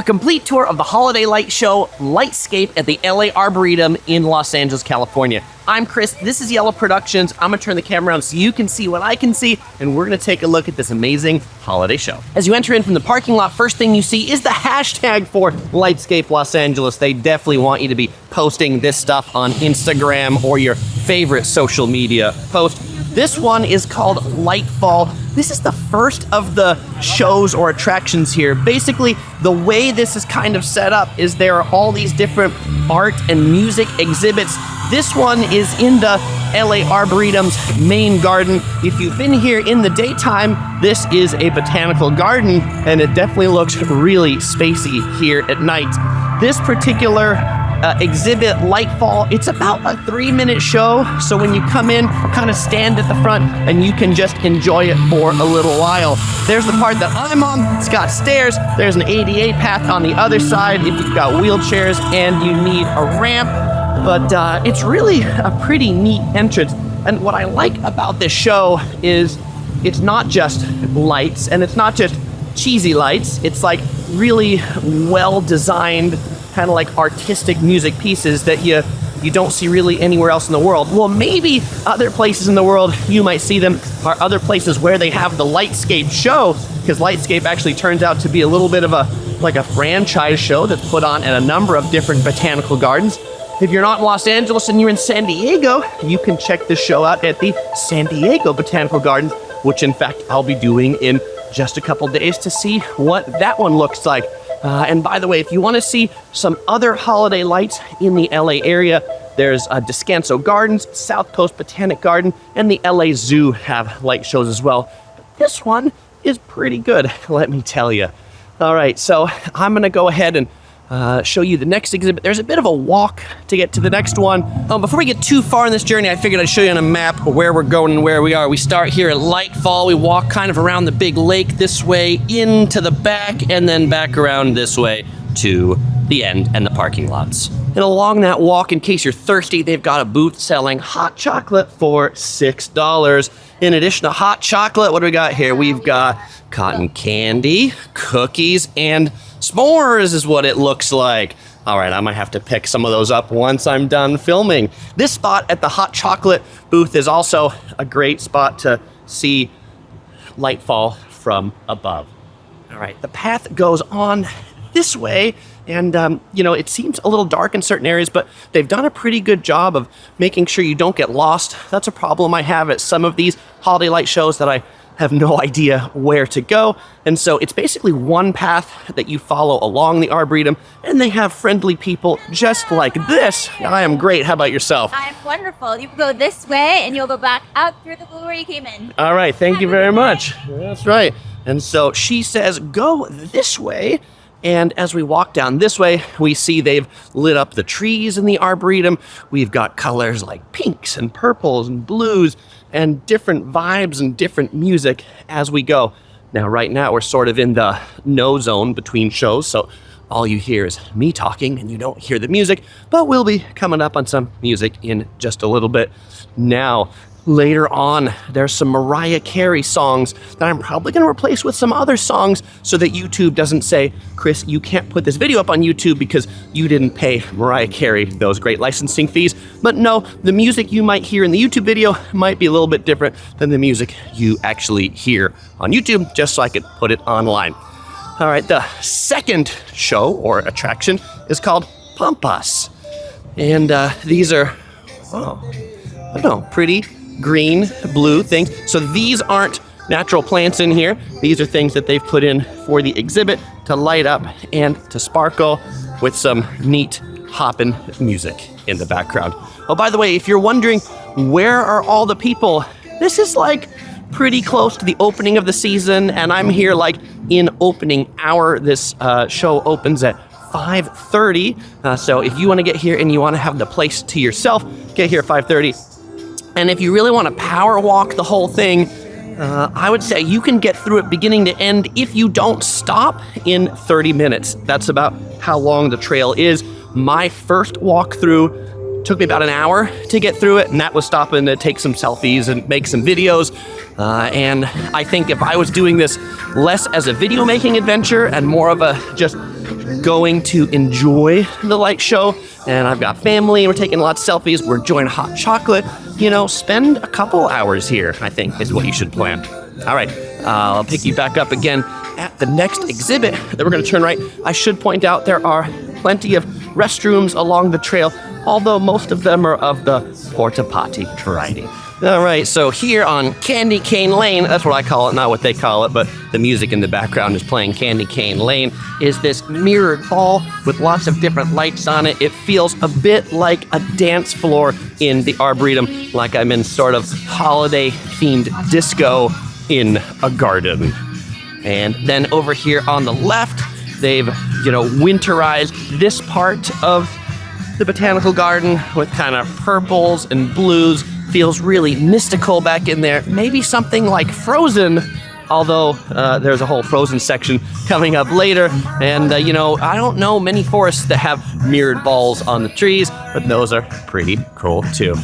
complete tour of the holiday light show, Lightscape, at the LA Arboretum in Los Angeles, California. I'm Chris, this is Yellow Productions. I'm gonna turn the camera around so you can see what I can see, and we're gonna take a look at this amazing holiday show. As you enter in from the parking lot, first thing you see is the hashtag for Lightscape Los Angeles. They definitely want you to be posting this stuff on Instagram or your favorite social media post. This one is called Lightfall. This is the first of the shows or attractions here. Basically, the way this is kind of set up is there are all these different art and music exhibits. This one is in the LA Arboretum's main garden. If you've been here in the daytime, this is a botanical garden, and it definitely looks really spacey here at night. This particular exhibit, Lightfall, it's about a 3-minute show, so when you come in, kind of stand at the front and you can just enjoy it for a little while. There's the part that I'm on. It's got stairs. There's an ADA path on the other side if you've got wheelchairs and you need a ramp, but it's really a pretty neat entrance. And what I like about this show is it's not just lights, and it's not just cheesy lights. It's like really well-designed, kind of like artistic music pieces that you don't see really anywhere else in the world. Well, maybe other places in the world you might see them are other places where they have the Lightscape show, because Lightscape actually turns out to be a little bit of a franchise show that's put on at a number of different botanical gardens. If you're not in Los Angeles and you're in San Diego, you can check the show out at the San Diego Botanical Gardens, which in fact I'll be doing in just a couple days to see what that one looks like. And by the way, if you want to see some other holiday lights in the LA area, there's Descanso Gardens, South Coast Botanic Garden, and the LA Zoo have light shows as well. This one is pretty good, let me tell you. All right, so I'm gonna go ahead and show you the next exhibit. There's a bit of a walk to get to the next one. Before we get too far on this journey, I figured I'd show you on a map where we're going and where we are. We start here at Lightfall. We walk kind of around the big lake this way into the back, and then back around this way to the end and the parking lots. And along that walk, in case you're thirsty, they've got a booth selling hot chocolate for $6. In addition to hot chocolate, what do we got here? We've got cotton candy, cookies, and s'mores is what it looks like. All right, I might have to pick some of those up once I'm done filming. This spot at the hot chocolate booth is also a great spot to see Lightfall from above. All right, the path goes on this way, and it seems a little dark in certain areas, but they've done a pretty good job of making sure you don't get lost. That's a problem I have at some of these holiday light shows, that I have no idea where to go. And so it's basically one path that you follow along the Arboretum, and they have friendly people just like this. I am great. How about yourself? I'm wonderful. You can go this way and you'll go back out through the blue where you came in. All right, thank you very much. That's right. And so she says, go this way. And as we walk down this way, we see they've lit up the trees in the Arboretum. We've got colors like pinks and purples and blues and different vibes and different music as we go. Now, right now, we're sort of in the no zone between shows, so all you hear is me talking and you don't hear the music, but we'll be coming up on some music in just a little bit. Now, later on, there's some Mariah Carey songs that I'm probably going to replace with some other songs so that YouTube doesn't say, Chris, you can't put this video up on YouTube because you didn't pay Mariah Carey those great licensing fees. But no, the music you might hear in the YouTube video might be a little bit different than the music you actually hear on YouTube, just so I could put it online. All right, the second show or attraction is called Pampas. And these are, pretty green, blue things. So these aren't natural plants in here. These are things that they've put in for the exhibit to light up and to sparkle with some neat hoppin' music in the background. Oh, by the way, if you're wondering where are all the people, this is like pretty close to the opening of the season, and I'm here like in opening hour. This show opens at 5:30. So if you want to get here and you want to have the place to yourself, get here at 5:30. And if you really want to power walk the whole thing, I would say you can get through it beginning to end if you don't stop in 30 minutes. That's about how long the trail is. My first walkthrough took me about an hour to get through it, and that was stopping to take some selfies and make some videos. And I think if I was doing this less as a video making adventure and more of a just going to enjoy the light show, and I've got family, and we're taking lots of selfies, we're enjoying hot chocolate, spend a couple hours here, I think, is what you should plan. All right, I'll pick you back up again at the next exhibit that we're going to turn right. I should point out there are plenty of restrooms along the trail, although most of them are of the porta potty variety. All right, so here on Candy Cane Lane, that's what I call it, not what they call it, but the music in the background is playing Candy Cane Lane, is this mirrored hall with lots of different lights on it. It feels a bit like a dance floor in the Arboretum, like I'm in sort of holiday-themed disco in a garden. And then over here on the left, they've, winterized this part of the botanical garden with kind of purples and blues. Feels really mystical back in there. Maybe something like Frozen, although there's a whole Frozen section coming up later. And, I don't know many forests that have mirrored balls on the trees, but those are pretty cool too.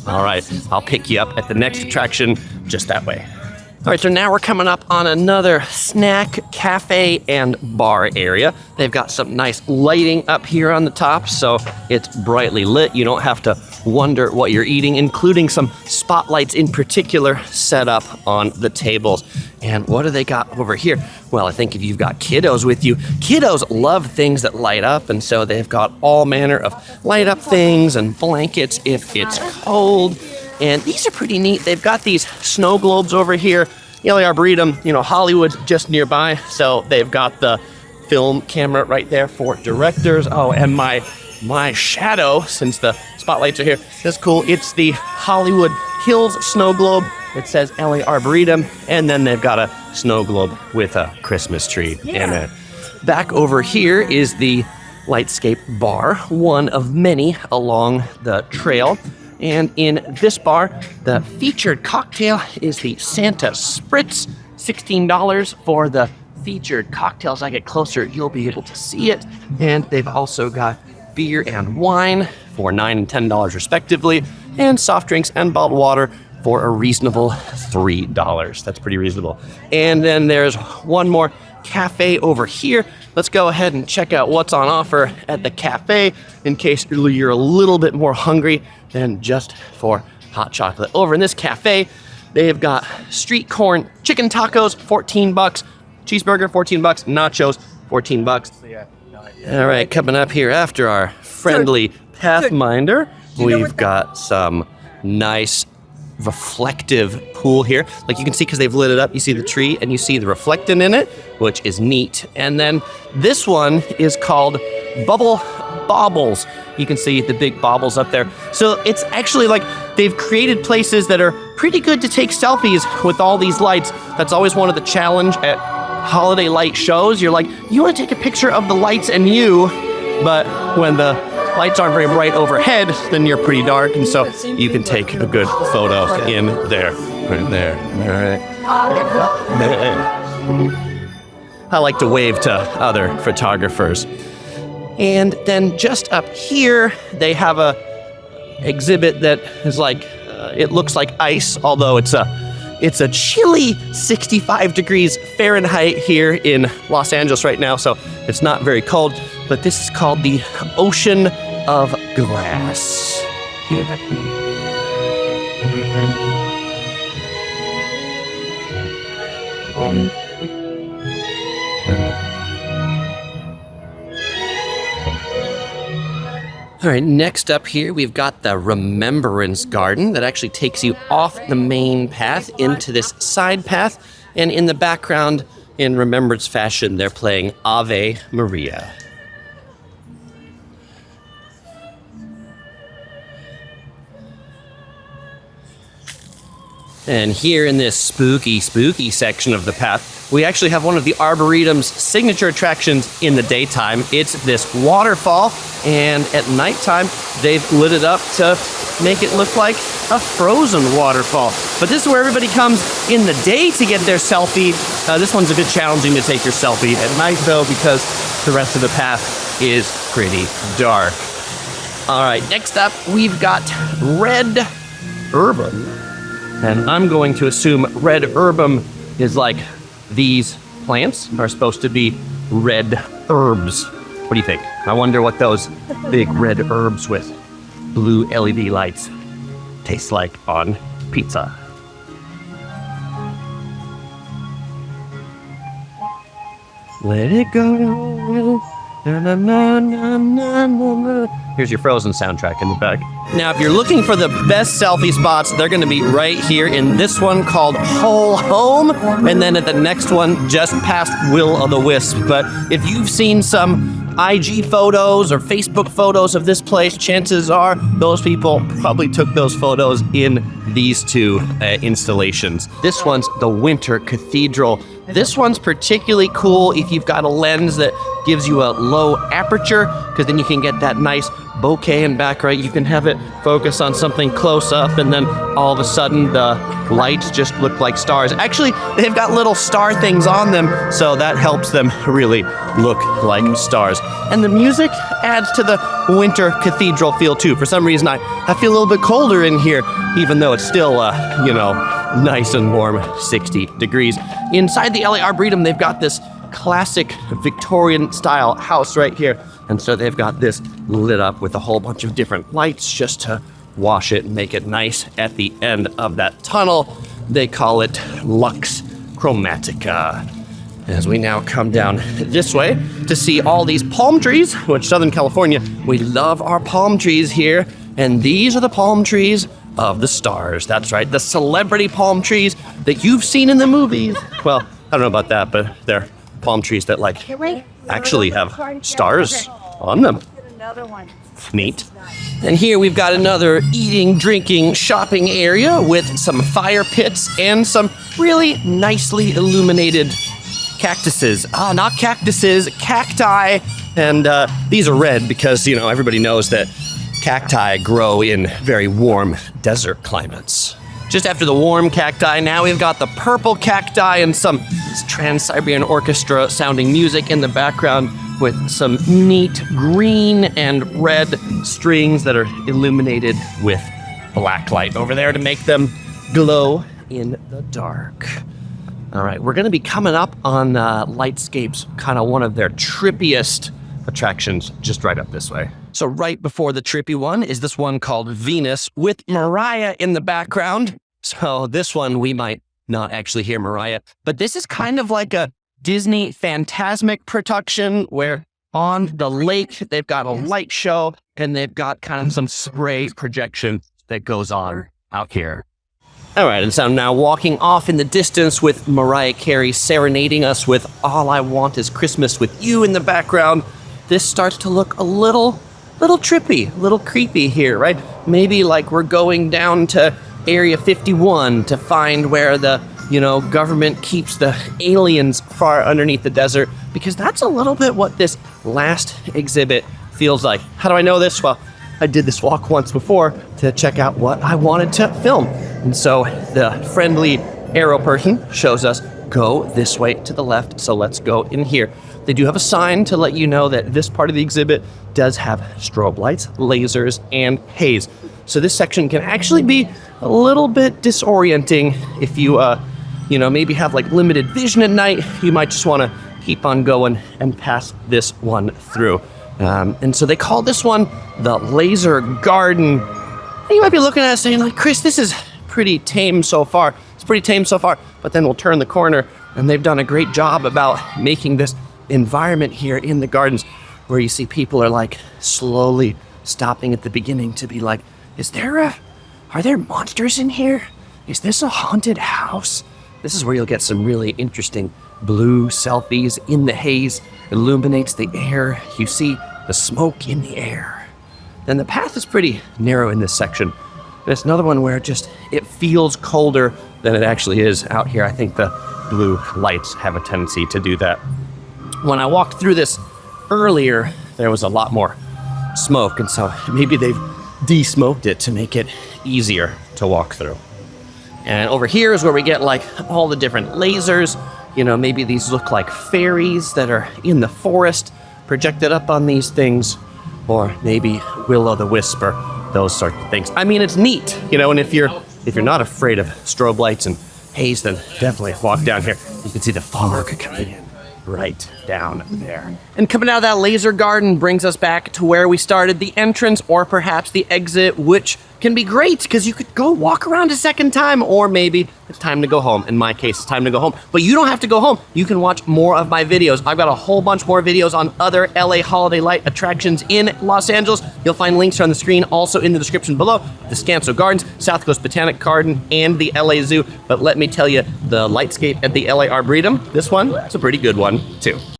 All right, I'll pick you up at the next attraction just that way. All right, so now we're coming up on another snack, cafe, and bar area. They've got some nice lighting up here on the top, so it's brightly lit. You don't have to wonder what you're eating, including some spotlights in particular set up on the tables. And what do they got over here? Well, I think if you've got kiddos with you, kiddos love things that light up, and so they've got all manner of light up things and blankets if it's cold. And these are pretty neat. They've got these snow globes over here. LA Arboretum, Hollywood's just nearby, so they've got the film camera right there for directors. Oh, and my shadow, since the spotlights are here, that's cool. It's the Hollywood Hills snow globe. It says LA Arboretum, and then they've got a snow globe with a Christmas tree in it. Back over here is the Lightscape bar, one of many along the trail. And in this bar, the featured cocktail is the Santa Spritz, $16 for the featured cocktail. As I get closer, you'll be able to see it. And they've also got beer and wine for $9 and $10 respectively, and soft drinks and bottled water for a reasonable $3. That's pretty reasonable. And then there's one more cafe over here. Let's go ahead and check out what's on offer at the cafe in case you're a little bit more hungry than just for hot chocolate. Over in this cafe, they've got street corn chicken tacos, $14, cheeseburger, $14, nachos, $14. All right, coming up here after our friendly Pathfinder, we've got some nice reflective pool here. Like you can see, because they've lit it up, you see the tree and you see the reflectant in it, which is neat. And then this one is called Baubles. You can see the big baubles up there. So it's actually like they've created places that are pretty good to take selfies with all these lights. That's always one of the challenge at holiday light shows. You're like, you want to take a picture of the lights and you, but when the lights aren't very bright overhead, then you're pretty dark, and so you can take a good photo in there. Right there. All right. I like to wave to other photographers. And then just up here, they have a exhibit that is like, it looks like ice, although it's a chilly 65 degrees Fahrenheit here in Los Angeles right now, so it's not very cold. But this is called the Ocean of Glass. All right, next up here, we've got the Remembrance Garden that actually takes you off the main path into this side path. And in the background, in Remembrance fashion, they're playing Ave Maria. And here in this spooky section of the path, we actually have one of the Arboretum's signature attractions in the daytime. It's this waterfall, and at nighttime, they've lit it up to make it look like a frozen waterfall. But this is where everybody comes in the day to get their selfie. This one's a bit challenging to take your selfie at night, though, because the rest of the path is pretty dark. All right, next up, we've got Red Herbum. And I'm going to assume red herbum is like these plants are supposed to be red herbs. What do you think? I wonder what those big red herbs with blue LED lights taste like on pizza. Let it go. Na, na, na, na, na, na. Here's your Frozen soundtrack in the back. Now, if you're looking for the best selfie spots, they're going to be right here in this one called Whole Home, and then at the next one just past Will-o'-the-Wisp. But if you've seen some IG photos or Facebook photos of this place, chances are those people probably took those photos in these two installations. This one's the Winter Cathedral. This one's particularly cool if you've got a lens that gives you a low aperture, because then you can get that nice bokeh in back, right? You can have it focus on something close up, and then all of a sudden the lights just look like stars. Actually, they've got little star things on them, so that helps them really look like stars. And the music adds to the Winter Cathedral feel too. For some reason, I feel a little bit colder in here, even though it's still, nice and warm, 60 degrees. Inside the LA Arboretum, they've got this classic Victorian style house right here. And so they've got this lit up with a whole bunch of different lights just to wash it and make it nice at the end of that tunnel. They call it Lux Chromatica. As we now come down this way to see all these palm trees, which Southern California, we love our palm trees here. And these are the palm trees of the stars. That's right, the celebrity palm trees that you've seen in the movies. Well, I don't know about that, but they're palm trees that actually have stars on them. Neat. And here we've got another eating, drinking, shopping area with some fire pits and some really nicely illuminated cactuses. Not cactuses, cacti. And these are red because, everybody knows that cacti grow in very warm desert climates. Just after the warm cacti, now we've got the purple cacti and some Trans-Siberian Orchestra sounding music in the background with some neat green and red strings that are illuminated with black light over there to make them glow in the dark. All right, we're going to be coming up on Lightscape's kind of one of their trippiest attractions just right up this way. So right before the trippy one is this one called Venus with Mariah in the background. So this one we might not actually hear Mariah, but this is kind of like a Disney Phantasmic production where on the lake they've got a light show and they've got kind of some spray projection that goes on out here. All right, and so I'm now walking off in the distance with Mariah Carey serenading us with All I Want Is Christmas with You in the background. This starts to look a little trippy, a little creepy here, right? Maybe like we're going down to Area 51 to find where the, government keeps the aliens far underneath the desert, because that's a little bit what this last exhibit feels like. How do I know this? Well, I did this walk once before to check out what I wanted to film. And so the friendly arrow person shows us, go this way to the left, so let's go in here. They do have a sign to let you know that this part of the exhibit does have strobe lights, lasers, and haze. So this section can actually be a little bit disorienting if you, maybe have limited vision at night. You might just want to keep on going and pass this one through. And so they call this one the Laser Garden. And you might be looking at it saying, Chris, this is pretty tame so far. It's pretty tame so far. But then we'll turn the corner, and they've done a great job about making this environment here in the gardens where you see people are slowly stopping at the beginning to be like, are there monsters in here? Is this a haunted house? This is where you'll get some really interesting blue selfies in the haze, illuminates the air. You see the smoke in the air. Then the path is pretty narrow in this section. And it's another one where it feels colder than it actually is out here. I think the blue lights have a tendency to do that. When I walked through this earlier, there was a lot more smoke, and so maybe they've de-smoked it to make it easier to walk through. And over here is where we get all the different lasers. Maybe these look like fairies that are in the forest projected up on these things, or maybe will-o'-the-wisp or those sorts of things. I mean, it's neat, and if you're not afraid of strobe lights and haze, then definitely walk down here. You can see the fog coming in. right down there. And coming out of that laser garden brings us back to where we started, the entrance or perhaps the exit, which can be great because you could go walk around a second time, or maybe it's time to go home. In my case, it's time to go home. But you don't have to go home. You can watch more of my videos. I've got a whole bunch more videos on other LA holiday light attractions in Los Angeles. You'll find links on the screen, also in the description below. The Scanso Gardens, South Coast Botanic Garden, and the LA Zoo. But let me tell you, the Lightscape at the LA Arboretum, this one, it's a pretty good one too.